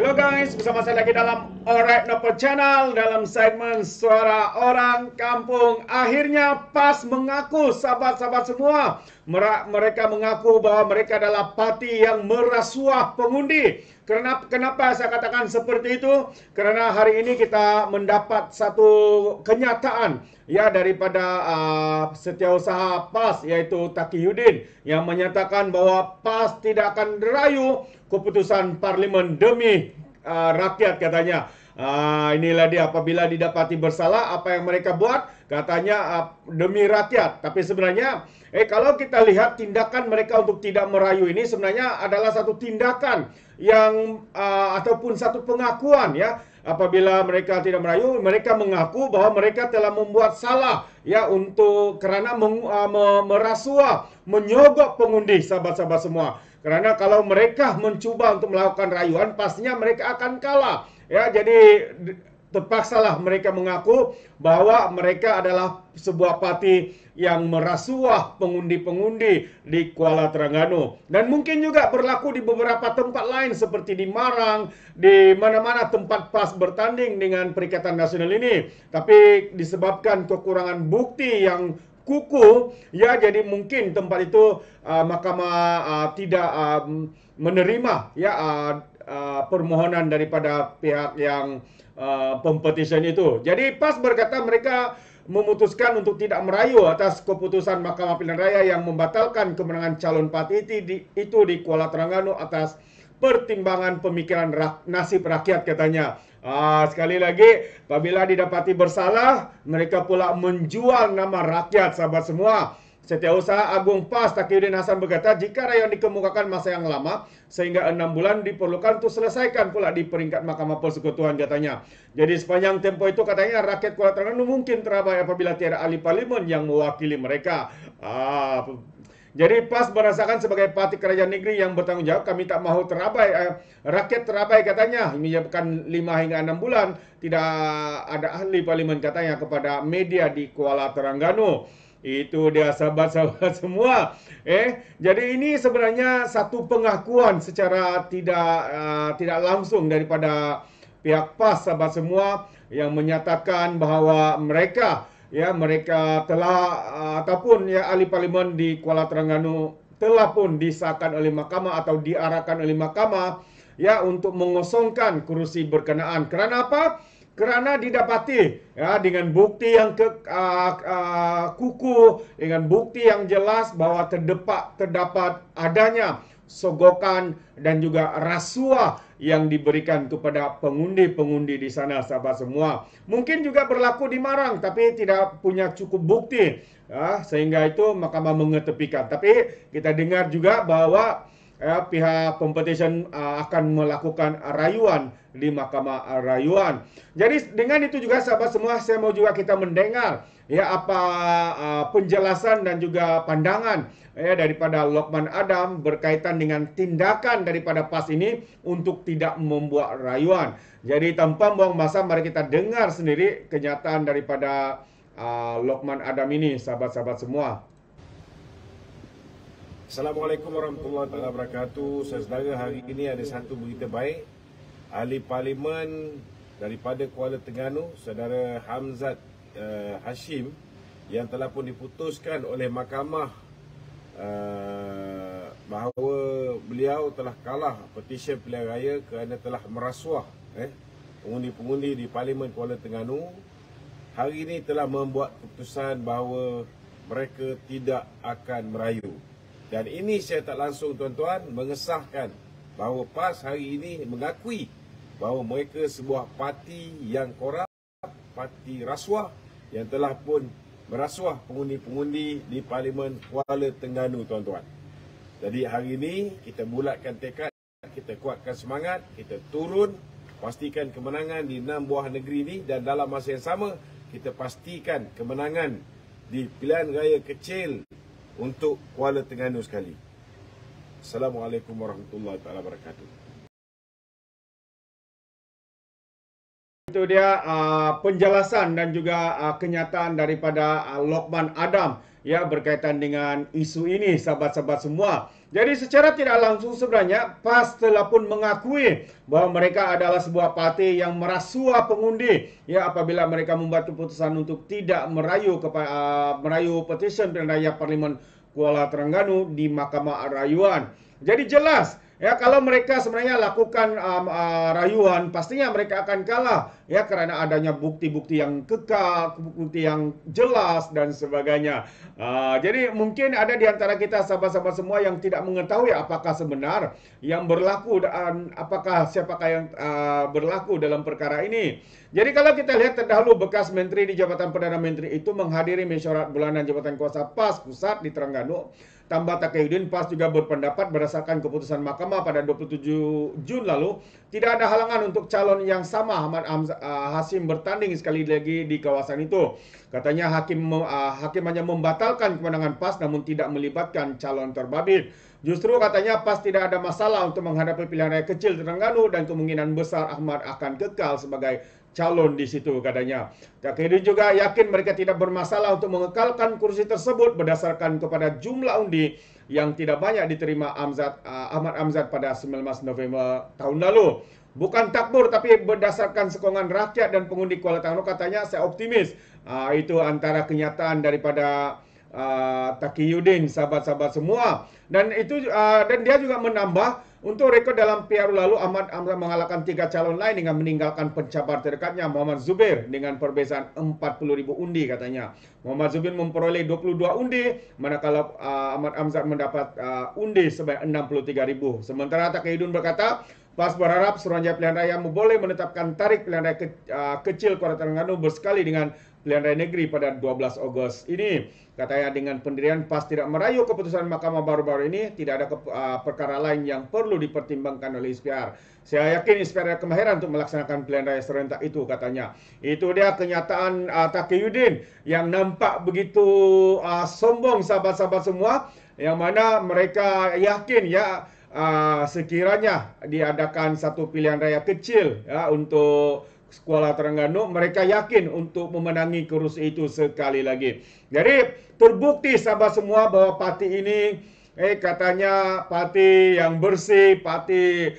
Hello guys, bersama saya lagi dalam Alright Nopo Channel dalam segmen Suara Orang Kampung. Akhirnya PAS mengaku, sahabat-sahabat semua, mereka mengaku bahwa mereka adalah parti yang merasuah pengundi. Kenapa saya katakan seperti itu? Karena hari ini kita mendapat satu kenyataan ya daripada setiausaha PAS, yaitu Taqiyuddin, yang menyatakan bahwa PAS tidak akan dirayu keputusan parlimen demi rakyat, katanya. Inilah dia, apabila didapati bersalah, apa yang mereka buat? Katanya demi rakyat. Tapi sebenarnya kalau kita lihat tindakan mereka untuk tidak merayu ini sebenarnya adalah satu tindakan yang ataupun satu pengakuan ya. Apabila mereka tidak merayu, mereka mengaku bahwa mereka telah membuat salah ya, kerana merasuah, menyogok pengundi, sahabat-sahabat semua. Karena kalau mereka mencuba untuk melakukan rayuan, pastinya mereka akan kalah. Ya, jadi terpaksalah mereka mengaku bahwa mereka adalah sebuah parti yang merasuah pengundi-pengundi di Kuala Terengganu. Dan mungkin juga berlaku di beberapa tempat lain seperti di Marang, di mana-mana tempat PAS bertanding dengan Perikatan Nasional ini. Tapi disebabkan kekurangan bukti yang kukuh ya, jadi mungkin tempat itu mahkamah tidak menerima ya permohonan daripada pihak yang pempetition itu. Jadi PAS berkata mereka memutuskan untuk tidak merayu atas keputusan Mahkamah Pilihan Raya yang membatalkan kemenangan calon parti itu di Kuala Terengganu atas pertimbangan pemikiran nasib rakyat, katanya. Sekali lagi, apabila didapati bersalah, mereka pula menjual nama rakyat, sahabat semua. Setiausaha Agung PAS Taqiyuddin Hasan berkata, jika rayuan dikemukakan masa yang lama, sehingga 6 bulan diperlukan untuk selesaikan pula di peringkat Mahkamah Persekutuan, katanya. Jadi sepanjang tempoh itu, katanya, rakyat Kuala Terengganu mungkin terabai apabila tiada ahli parlimen yang mewakili mereka. Jadi PAS merasakan sebagai parti kerajaan negeri yang bertanggung jawab, kami tak mahu terabai, rakyat terabai, katanya. Menyebabkan 5 hingga 6 bulan tidak ada ahli parlimen, katanya, kepada media di Kuala Terengganu. Itu dia, sahabat-sahabat semua. Jadi ini sebenarnya satu pengakuan secara tidak langsung daripada pihak PAS, sahabat semua, yang menyatakan bahawa mereka telah ataupun ahli parlimen di Kuala Terengganu telah pun disahkan oleh mahkamah atau diarahkan oleh mahkamah ya untuk mengosongkan kerusi berkenaan. Kerana apa? Kerana didapati ya dengan bukti yang kukuh, dengan bukti yang jelas bahawa terdapat adanya sogokan dan juga rasuah yang diberikan kepada pengundi-pengundi di sana, sahabat semua. Mungkin juga berlaku di Marang, tapi tidak punya cukup bukti ya, sehingga itu mahkamah mengetepikan. Tapi kita dengar juga bahwa pihak competition akan melakukan rayuan di mahkamah rayuan. Jadi dengan itu juga, sahabat semua, saya mau juga kita mendengar ya apa penjelasan dan juga pandangan ya daripada Lokman Adam berkaitan dengan tindakan daripada PAS ini untuk tidak membuat rayuan. Jadi tanpa buang masa, mari kita dengar sendiri kenyataan daripada Lokman Adam ini, sahabat-sahabat semua. Assalamualaikum warahmatullahi wabarakatuh. Saudara, hari ini ada satu berita baik. Ahli Parlimen daripada Kuala Terengganu, Saudara Hamzat Hashim, yang telah pun diputuskan oleh mahkamah bahawa beliau telah kalah petisyen pilihan raya kerana telah merasuah pengundi-pengundi di Parlimen Kuala Terengganu. Hari ini telah membuat keputusan bahawa mereka tidak akan merayu. Dan ini saya tak langsung, tuan-tuan, mengesahkan bahawa PAS hari ini mengakui bahawa mereka sebuah parti yang korup, parti rasuah yang telah pun merasuah pengundi-pengundi di Parlimen Kuala Terengganu, tuan-tuan. Jadi hari ini kita bulatkan tekad, kita kuatkan semangat, kita turun, pastikan kemenangan di 6 buah negeri ini, dan dalam masa yang sama kita pastikan kemenangan di pilihan raya kecil untuk Kuala Terengganu sekali. Assalamualaikum warahmatullahi wabarakatuh. Itu dia penjelasan dan juga kenyataan daripada Lokman Adam ya berkaitan dengan isu ini sahabat-sahabat semua. Jadi secara tidak langsung sebenarnya PAS telah pun mengakui bahawa mereka adalah sebuah parti yang merasua pengundi ya apabila mereka membuat keputusan untuk tidak merayu petisyen pilihan raya Parlimen Kuala Terengganu di Mahkamah Rayuan. Jadi jelas ya kalau mereka sebenarnya lakukan rayuan pastinya mereka akan kalah ya karena adanya bukti-bukti yang kekal, bukti yang jelas dan sebagainya. Jadi mungkin ada di antara kita sahabat-sahabat semua yang tidak mengetahui apakah sebenar yang berlaku dan siapakah yang berlaku dalam perkara ini. Jadi kalau kita lihat terdahulu bekas menteri di Jabatan Perdana Menteri itu menghadiri mesyuarat bulanan Jabatan Kuasa PAS Pusat di Terengganu. Tambah Taqiyuddin, PAS juga berpendapat berdasarkan keputusan mahkamah pada 27 Jun lalu, tidak ada halangan untuk calon yang sama Ahmad Hasim bertanding sekali lagi di kawasan itu. Katanya hakim hanya membatalkan kemenangan PAS namun tidak melibatkan calon terbabit. Justru katanya PAS tidak ada masalah untuk menghadapi pilihan raya kecil Terengganu dan kemungkinan besar Ahmad akan kekal sebagai calon di situ katanya. Taqiyuddin juga yakin mereka tidak bermasalah untuk mengekalkan kursi tersebut berdasarkan kepada jumlah undi yang tidak banyak diterima Ahmad Amzad pada 19 November tahun lalu. Bukan takbur tapi berdasarkan sokongan rakyat dan pengundi Kuala Terengganu katanya saya optimis. Itu antara kenyataan daripada Taqiyuddin sahabat-sahabat semua. Dan dia juga menambah untuk rekod dalam PRU lalu Ahmad Amzad mengalahkan 3 calon lain dengan meninggalkan pencabar terdekatnya Muhammad Zubir dengan perbezaan 40,000 undi katanya. Muhammad Zubir memperoleh 22 undi manakala Ahmad Amzad mendapat undi sebanyak 63,000. Sementara Taqiyuddin berkata PAS berharap Suruhanjaya Pilihan Raya boleh menetapkan tarikh pilihan raya kecil Kuala Terengganu bersekali dengan pilihan raya negeri pada 12 Ogos ini. Katanya dengan pendirian PAS tidak merayu keputusan mahkamah baru-baru ini, tidak ada perkara lain yang perlu dipertimbangkan oleh ISPR. Saya yakin ISPR ada kemahiran untuk melaksanakan pilihan raya serentak itu katanya. Itu dia kenyataan Taqiyuddin yang nampak begitu sombong sahabat-sahabat semua, yang mana mereka yakin ya sekiranya diadakan satu pilihan raya kecil ya untuk Kuala Terengganu, mereka yakin untuk memenangi kursi itu sekali lagi. Jadi terbukti sahabat semua bahwa parti ini katanya parti yang bersih, parti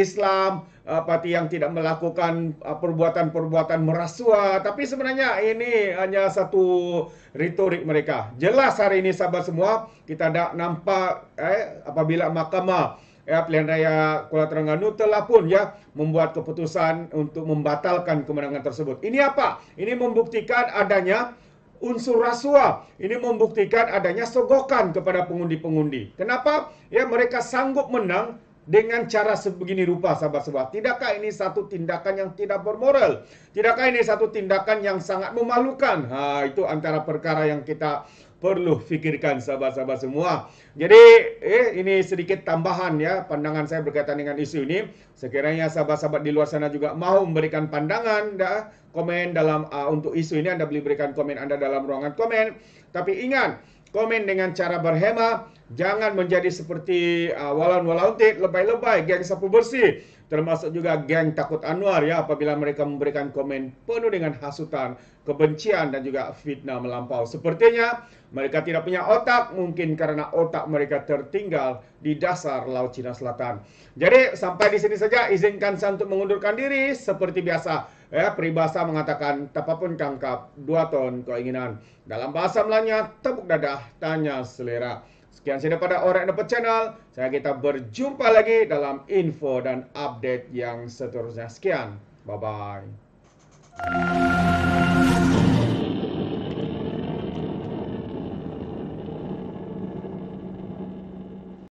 Islam, parti yang tidak melakukan perbuatan-perbuatan merasua. Tapi sebenarnya ini hanya satu retorik mereka. Jelas hari ini sahabat semua kita nampak apabila mahkamah pilihan raya Kuala Terengganu telah pun membuat keputusan untuk membatalkan kemenangan tersebut. Ini apa? Ini membuktikan adanya unsur rasuah. Ini membuktikan adanya sogokan kepada pengundi-pengundi. Kenapa? Ya mereka sanggup menang dengan cara sebegini rupa sahabat-sahabat. Tidakkah ini satu tindakan yang tidak bermoral? Tidakkah ini satu tindakan yang sangat memalukan? Itu antara perkara yang kita perlu fikirkan sahabat-sahabat semua. Jadi ini sedikit tambahan ya pandangan saya berkaitan dengan isu ini. Sekiranya sahabat-sahabat di luar sana juga mau memberikan pandangan komen dalam untuk isu ini, Anda boleh berikan komen Anda dalam ruangan komen. Tapi ingat, komen dengan cara berhema, jangan menjadi seperti walaun-walauntit, lebay-lebay, geng sapu bersih. Termasuk juga geng takut Anwar ya apabila mereka memberikan komen penuh dengan hasutan, kebencian dan juga fitnah melampau. Sepertinya mereka tidak punya otak, mungkin karena otak mereka tertinggal di dasar Laut Cina Selatan. Jadi sampai di sini saja, izinkan saya untuk mengundurkan diri seperti biasa. Peribahasa mengatakan tapapun tangkap 2 ton keinginan. Dalam bahasa Melayunya tepuk dadah tanya selera. Sekian saja pada Orang Dapat Channel. Kita berjumpa lagi dalam info dan update yang seterusnya. Sekian. Bye-bye.